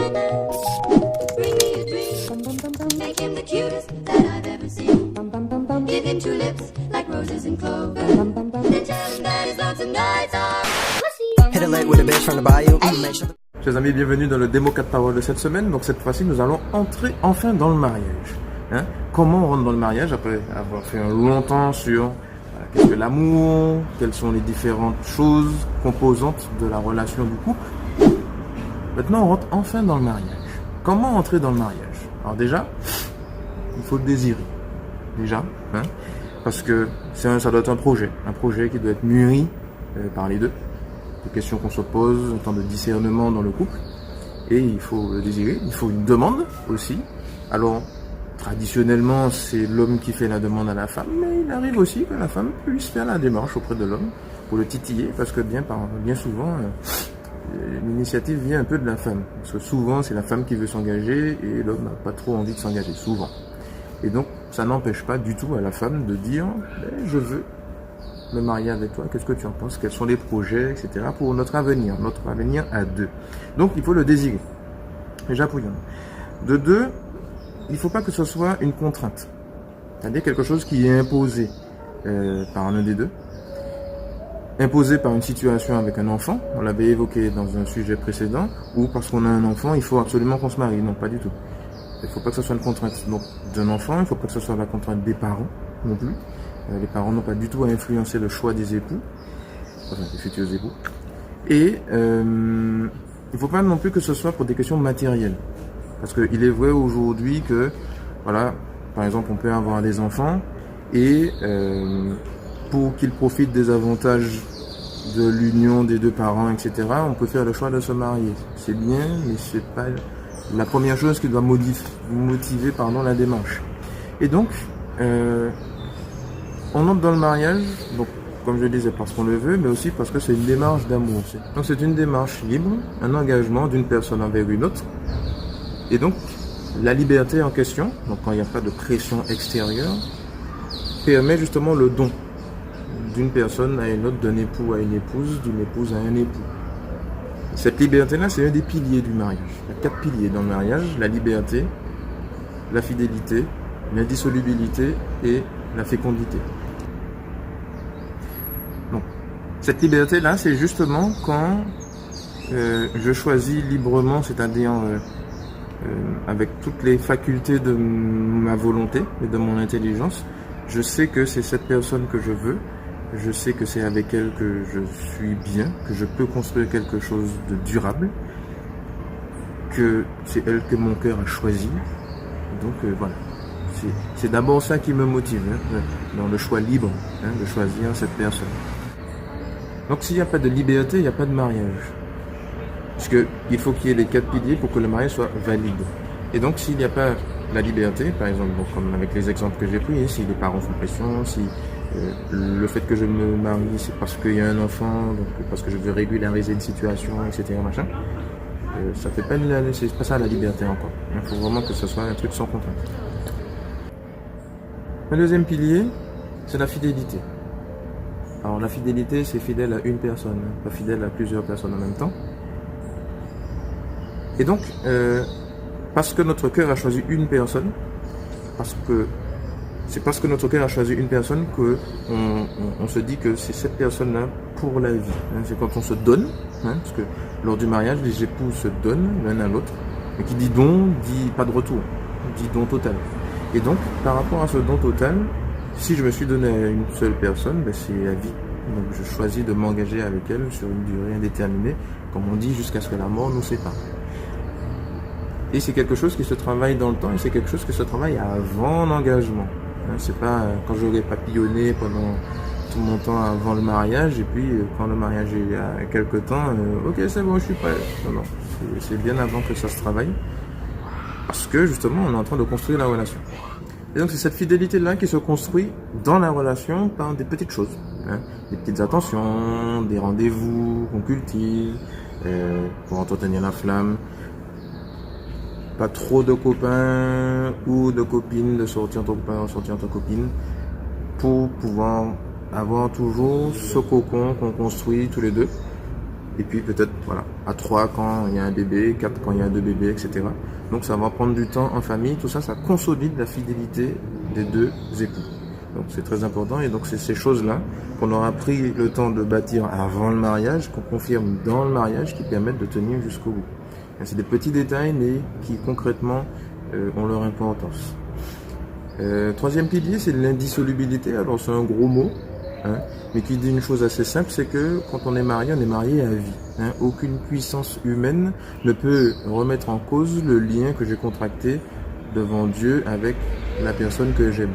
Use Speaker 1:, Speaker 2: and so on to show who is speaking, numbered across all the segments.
Speaker 1: Bring me a dream. Make him the cutest that I've ever seen. Give him two lips like roses and clover. Then tell him that his lonesome nights are pussy.
Speaker 2: Hit a lick with a bitch from the bayou. Make sure
Speaker 3: Chers amis, bienvenue dans le démo 4 paroles de cette semaine. Donc cette fois-ci, nous allons entrer enfin dans le mariage. Comment on rentre dans le mariage après avoir fait un long temps sur qu'est-ce que l'amour, quelles sont les différentes choses composantes de la relation du couple. Maintenant, on rentre enfin dans le mariage. Comment entrer dans le mariage? Alors déjà, il faut le désirer. Déjà, parce que ça doit être un projet qui doit être mûri par les deux. Des questions qu'on se pose, un temps de discernement dans le couple. Et il faut le désirer. Il faut une demande aussi. Alors, traditionnellement, c'est l'homme qui fait la demande à la femme, mais il arrive aussi que la femme puisse faire la démarche auprès de l'homme pour le titiller, parce que bien souvent, l'initiative vient un peu de la femme. Parce que souvent, c'est la femme qui veut s'engager et l'homme n'a pas trop envie de s'engager, souvent. Et donc, ça n'empêche pas du tout à la femme de dire « je veux me marier avec toi, qu'est-ce que tu en penses, quels sont les projets, etc. pour notre avenir à deux ». Donc, il faut le désirer. Déjà pour y en. De deux, il ne faut pas que ce soit une contrainte. C'est-à-dire quelque chose qui est imposé par l'un des deux. Imposé par une situation avec un enfant, on l'avait évoqué dans un sujet précédent, ou parce qu'on a un enfant, il faut absolument qu'on se marie. Non, pas du tout. Il ne faut pas que ce soit une contrainte d'un enfant, il ne faut pas que ce soit la contrainte des parents non plus. Les parents n'ont pas du tout à influencer le choix des époux, enfin des futurs époux. Et il ne faut pas non plus que ce soit pour des questions matérielles. Parce qu'il est vrai aujourd'hui que, voilà, par exemple, on peut avoir des enfants et pour qu'ils profitent des avantages de l'union des deux parents, etc., on peut faire le choix de se marier. C'est bien, mais c'est pas la première chose qui doit motiver la démarche. Et donc, on entre dans le mariage, donc, comme je le disais, parce qu'on le veut, mais aussi parce que c'est une démarche d'amour. Donc c'est une démarche libre, un engagement d'une personne envers une autre. Et donc, la liberté en question, donc quand il n'y a pas de pression extérieure, permet justement le don d'une personne à une autre, d'un époux à une épouse, d'une épouse à un époux. Cette liberté-là, c'est un des piliers du mariage. Il y a 4 piliers dans le mariage: la liberté, la fidélité, l'indissolubilité et la fécondité. Donc, cette liberté-là, c'est justement quand je choisis librement, c'est-à-dire avec toutes les facultés de ma volonté et de mon intelligence, je sais que c'est cette personne que je veux, je sais que c'est avec elle que je suis bien, que je peux construire quelque chose de durable, que c'est elle que mon cœur a choisi. Donc voilà, c'est d'abord ça qui me motive, dans le choix libre, de choisir cette personne. Donc s'il n'y a pas de liberté, il n'y a pas de mariage. Parce qu'il faut qu'il y ait les 4 piliers pour que le mariage soit valide. Et donc, s'il n'y a pas la liberté, par exemple, comme avec les exemples que j'ai pris, si les parents font pression, si le fait que je me marie, c'est parce qu'il y a un enfant, donc parce que je veux régulariser une situation, etc., machin, ça fait pas c'est pas ça la liberté encore. Il faut vraiment que ce soit un truc sans contrainte. Le deuxième pilier, c'est la fidélité. Alors, la fidélité, c'est fidèle à une personne, pas fidèle à plusieurs personnes en même temps. Et donc, parce que notre cœur a choisi une personne, c'est parce que notre cœur a choisi une personne que on se dit que c'est cette personne-là pour la vie. C'est quand on se donne, parce que lors du mariage, les époux se donnent l'un à l'autre. Mais qui dit don, dit pas de retour, dit don total. Et donc, par rapport à ce don total, si je me suis donné à une seule personne, c'est la vie. Donc, je choisis de m'engager avec elle sur une durée indéterminée, comme on dit, jusqu'à ce que la mort nous sépare. Et c'est quelque chose qui se travaille dans le temps et c'est quelque chose qui se travaille avant l'engagement. C'est pas quand j'aurais papillonné pendant tout mon temps avant le mariage et puis quand le mariage est à quelque temps, ok c'est bon je suis prêt. Non, c'est bien avant que ça se travaille. Parce que justement on est en train de construire la relation. Et donc c'est cette fidélité-là qui se construit dans la relation par des petites choses. Des petites attentions, des rendez-vous qu'on cultive pour entretenir la flamme. Pas trop de copains ou de copines, de sortir entre copains, sortir entre copines, pour pouvoir avoir toujours ce cocon qu'on construit tous les deux Et puis peut-être, voilà, à 3 quand il y a un bébé, 4 quand il y a 2 bébés, etc. Donc ça va prendre du temps en famille. Tout ça, ça consolide la fidélité des deux époux. Donc c'est très important. Et donc c'est ces choses-là qu'on aura pris le temps de bâtir avant le mariage, qu'on confirme dans le mariage, qui permettent de tenir jusqu'au bout. Et c'est des petits détails, mais qui concrètement ont leur importance. Troisième pilier, c'est l'indissolubilité. Alors c'est un gros mot, hein, mais qui dit une chose assez simple, c'est que quand on est marié à vie. Hein. Aucune puissance humaine ne peut remettre en cause le lien que j'ai contracté devant Dieu avec la personne que j'aime.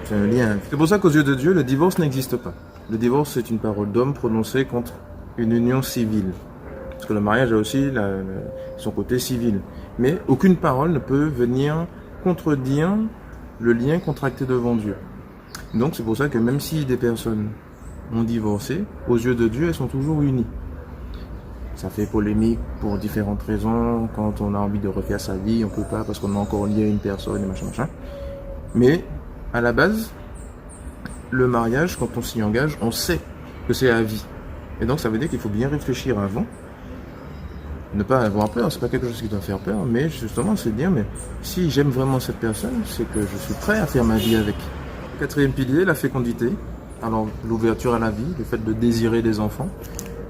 Speaker 3: C'est un lien. C'est pour ça qu'aux yeux de Dieu, le divorce n'existe pas. Le divorce, c'est une parole d'homme prononcée contre une union civile. Parce que le mariage a aussi son côté civil. Mais aucune parole ne peut venir contredire le lien contracté devant Dieu. Donc c'est pour ça que même si des personnes ont divorcé, aux yeux de Dieu, elles sont toujours unies. Ça fait polémique pour différentes raisons. Quand on a envie de refaire sa vie, on peut pas parce qu'on a encore lié à une personne et machin. Mais à la base, le mariage, quand on s'y engage, on sait que c'est à vie. Et donc ça veut dire qu'il faut bien réfléchir avant. Ne pas avoir peur, c'est pas quelque chose qui doit faire peur, mais justement c'est dire, mais si j'aime vraiment cette personne, c'est que je suis prêt à faire ma vie avec. Quatrième pilier, la fécondité. Alors l'ouverture à la vie, le fait de désirer des enfants,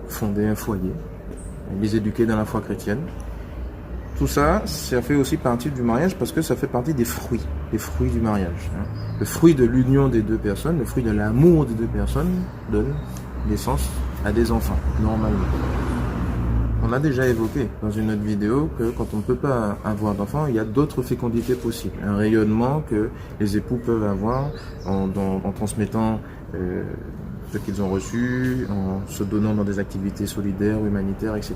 Speaker 3: fonder un foyer, les éduquer dans la foi chrétienne. Tout ça, ça fait aussi partie du mariage parce que ça fait partie des fruits du mariage. Le fruit de l'union des deux personnes, le fruit de l'amour des deux personnes donne naissance à des enfants, normalement. On a déjà évoqué dans une autre vidéo que quand on ne peut pas avoir d'enfants, il y a d'autres fécondités possibles. Un rayonnement que les époux peuvent avoir en transmettant ce qu'ils ont reçu, en se donnant dans des activités solidaires, humanitaires, etc.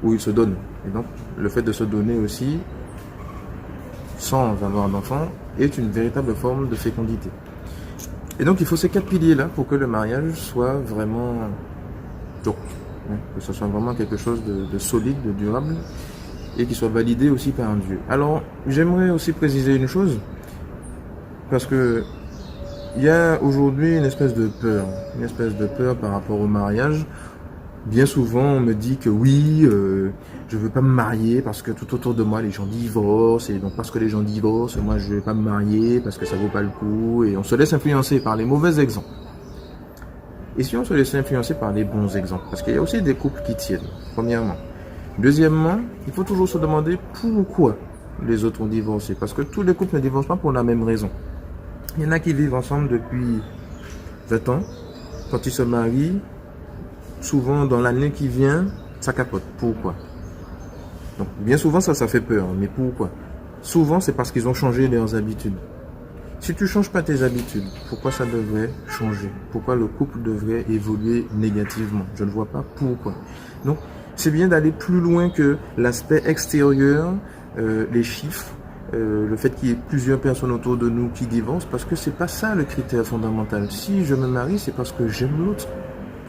Speaker 3: Où ils se donnent. Et donc, le fait de se donner aussi, sans avoir d'enfants, est une véritable forme de fécondité. Et donc, il faut ces 4 piliers-là pour que le mariage soit vraiment que ce soit vraiment quelque chose de solide, de durable, et qui soit validé aussi par Dieu. Alors, j'aimerais aussi préciser une chose, parce que il y a aujourd'hui une espèce de peur par rapport au mariage. Bien souvent, on me dit que oui, je veux pas me marier parce que tout autour de moi, les gens divorcent, et donc parce que les gens divorcent, moi je vais pas me marier parce que ça vaut pas le coup, et on se laisse influencer par les mauvais exemples. Et si on se laisse influencer par les bons exemples, parce qu'il y a aussi des couples qui tiennent, premièrement. Deuxièmement, il faut toujours se demander pourquoi les autres ont divorcé, parce que tous les couples ne divorcent pas pour la même raison. Il y en a qui vivent ensemble depuis 20 ans, quand ils se marient, souvent dans l'année qui vient, ça capote. Pourquoi? Donc bien souvent ça fait peur, mais pourquoi? Souvent c'est parce qu'ils ont changé leurs habitudes. Si tu ne changes pas tes habitudes, pourquoi ça devrait changer? Pourquoi le couple devrait évoluer négativement? Je ne vois pas pourquoi. Donc, c'est bien d'aller plus loin que l'aspect extérieur, les chiffres, le fait qu'il y ait plusieurs personnes autour de nous qui divorcent, parce que c'est pas ça le critère fondamental. Si je me marie, c'est parce que j'aime l'autre.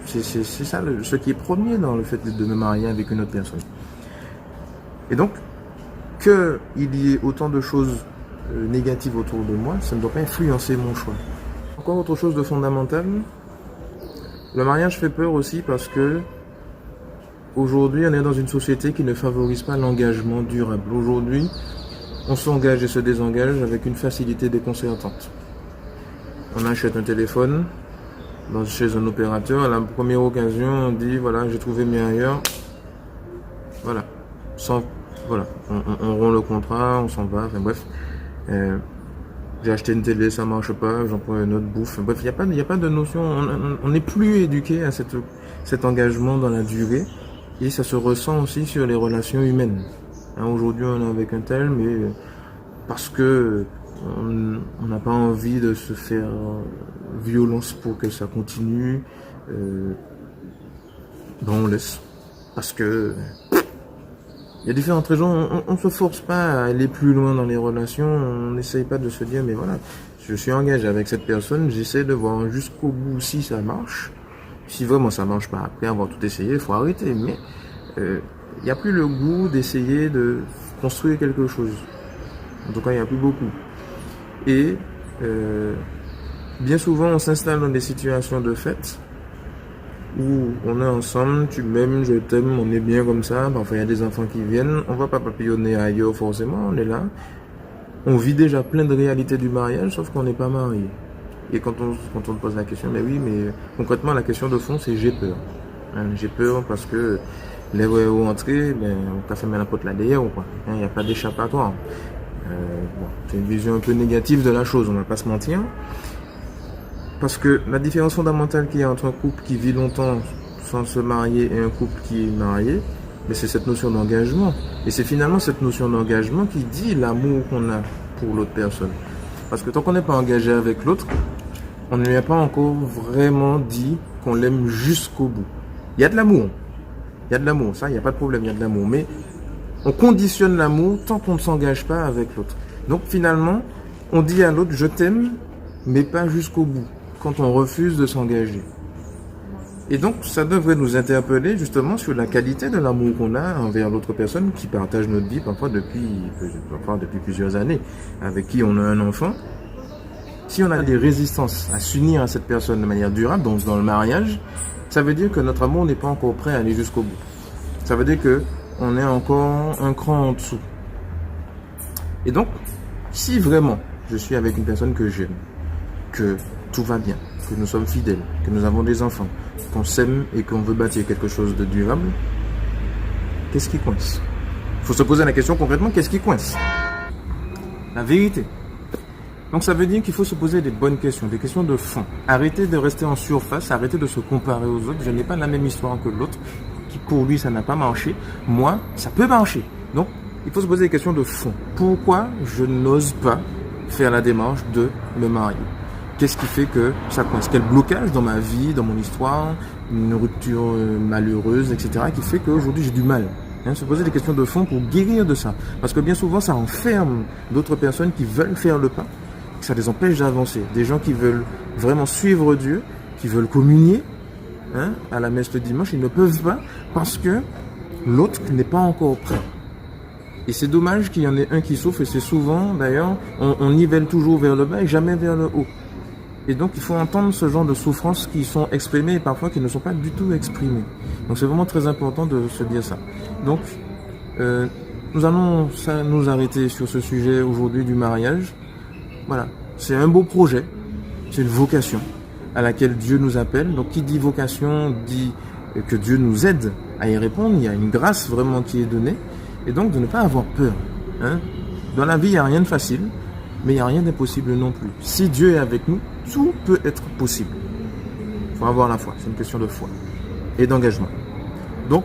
Speaker 3: C'est ça ce qui est premier dans le fait de me marier avec une autre personne. Et donc, qu'il y ait autant de choses négatives autour de moi, ça ne doit pas influencer mon choix. Encore autre chose de fondamental, le mariage fait peur aussi parce que aujourd'hui on est dans une société qui ne favorise pas l'engagement durable. Aujourd'hui, on s'engage et se désengage avec une facilité déconcertante. On achète un téléphone chez un opérateur, à la première occasion on dit voilà, j'ai trouvé mieux ailleurs, voilà, on rompt le contrat, on s'en va, enfin bref. J'ai acheté une télé, ça marche pas, j'en prends une autre bouffe. Bref, il n'y a pas de notion, on n'est plus éduqué à cet engagement dans la durée, et ça se ressent aussi sur les relations humaines. Aujourd'hui on est avec un tel, mais parce que on n'a pas envie de se faire violence pour que ça continue, on laisse. Parce que il y a différentes raisons, on ne se force pas à aller plus loin dans les relations, on n'essaye pas de se dire, mais voilà, je suis engagé avec cette personne, j'essaie de voir jusqu'au bout si ça marche. Si vraiment ça marche pas, après avoir tout essayé, il faut arrêter. Mais il n'y a plus le goût d'essayer de construire quelque chose. En tout cas, il n'y a plus beaucoup. Et bien souvent, on s'installe dans des situations de fait où on est ensemble, tu m'aimes, je t'aime, on est bien comme ça. Parfois, il y a des enfants qui viennent, on va pas papillonner ailleurs forcément, on est là. On vit déjà plein de réalités du mariage, sauf qu'on n'est pas marié. Et quand on te pose la question, mais oui, mais concrètement, la question de fond, c'est j'ai peur. Hein, j'ai peur parce que les où entrer, ben, on t'a fait mettre la pote là derrière ou quoi. Il n'y a pas d'échappatoire. Bon, c'est une vision un peu négative de la chose, on va pas se mentir. Parce que la différence fondamentale qu'il y a entre un couple qui vit longtemps sans se marier et un couple qui est marié, mais c'est cette notion d'engagement. Et c'est finalement cette notion d'engagement qui dit l'amour qu'on a pour l'autre personne. Parce que tant qu'on n'est pas engagé avec l'autre, on ne lui a pas encore vraiment dit qu'on l'aime jusqu'au bout. Il y a de l'amour. Il y a de l'amour, ça, il n'y a pas de problème, il y a de l'amour. Mais on conditionne l'amour tant qu'on ne s'engage pas avec l'autre. Donc finalement, on dit à l'autre, je t'aime, mais pas jusqu'au bout, quand on refuse de s'engager. Et donc, ça devrait nous interpeller justement sur la qualité de l'amour qu'on a envers l'autre personne qui partage notre vie parfois depuis plusieurs années, avec qui on a un enfant. Si on a des résistances à s'unir à cette personne de manière durable, donc dans le mariage, ça veut dire que notre amour n'est pas encore prêt à aller jusqu'au bout. Ça veut dire que on est encore un cran en dessous. Et donc, si vraiment je suis avec une personne que j'aime, que tout va bien, que nous sommes fidèles, que nous avons des enfants, qu'on s'aime et qu'on veut bâtir quelque chose de durable, qu'est-ce qui coince? Il faut se poser la question concrètement, qu'est-ce qui coince? La vérité. Donc ça veut dire qu'il faut se poser des bonnes questions, des questions de fond. Arrêtez de rester en surface, arrêtez de se comparer aux autres. Je n'ai pas la même histoire que l'autre, qui pour lui ça n'a pas marché. Moi, ça peut marcher. Donc, il faut se poser des questions de fond. Pourquoi je n'ose pas faire la démarche de me marier? Qu'est-ce qui fait que ça coince? Quel blocage dans ma vie, dans mon histoire, une rupture malheureuse, etc., qui fait qu'aujourd'hui j'ai du mal? Se poser des questions de fond pour guérir de ça. Parce que bien souvent, ça enferme d'autres personnes qui veulent faire le pas. Ça les empêche d'avancer. Des gens qui veulent vraiment suivre Dieu, qui veulent communier à la messe le dimanche, ils ne peuvent pas parce que l'autre n'est pas encore prêt. Et c'est dommage qu'il y en ait un qui souffre, et c'est souvent, d'ailleurs, on nivelle toujours vers le bas et jamais vers le haut. Et donc, il faut entendre ce genre de souffrances qui sont exprimées et parfois qui ne sont pas du tout exprimées. Donc, c'est vraiment très important de se dire ça. Donc, nous allons nous arrêter sur ce sujet aujourd'hui du mariage. Voilà, c'est un beau projet, c'est une vocation à laquelle Dieu nous appelle. Donc, qui dit vocation dit que Dieu nous aide à y répondre. Il y a une grâce vraiment qui est donnée. Et donc, de ne pas avoir peur. Dans la vie, il n'y a rien de facile, mais il n'y a rien d'impossible non plus. Si Dieu est avec nous, tout peut être possible. Il faut avoir la foi, c'est une question de foi et d'engagement. Donc,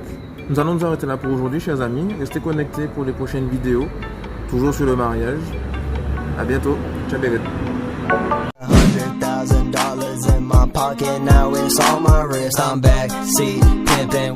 Speaker 3: nous allons nous arrêter là pour aujourd'hui, chers amis. Restez connectés pour les prochaines vidéos, toujours sur le mariage. À bientôt. Ciao, bébé.
Speaker 2: $100,000 in my pocket, now it's on my wrist. I'm back, see, pimping.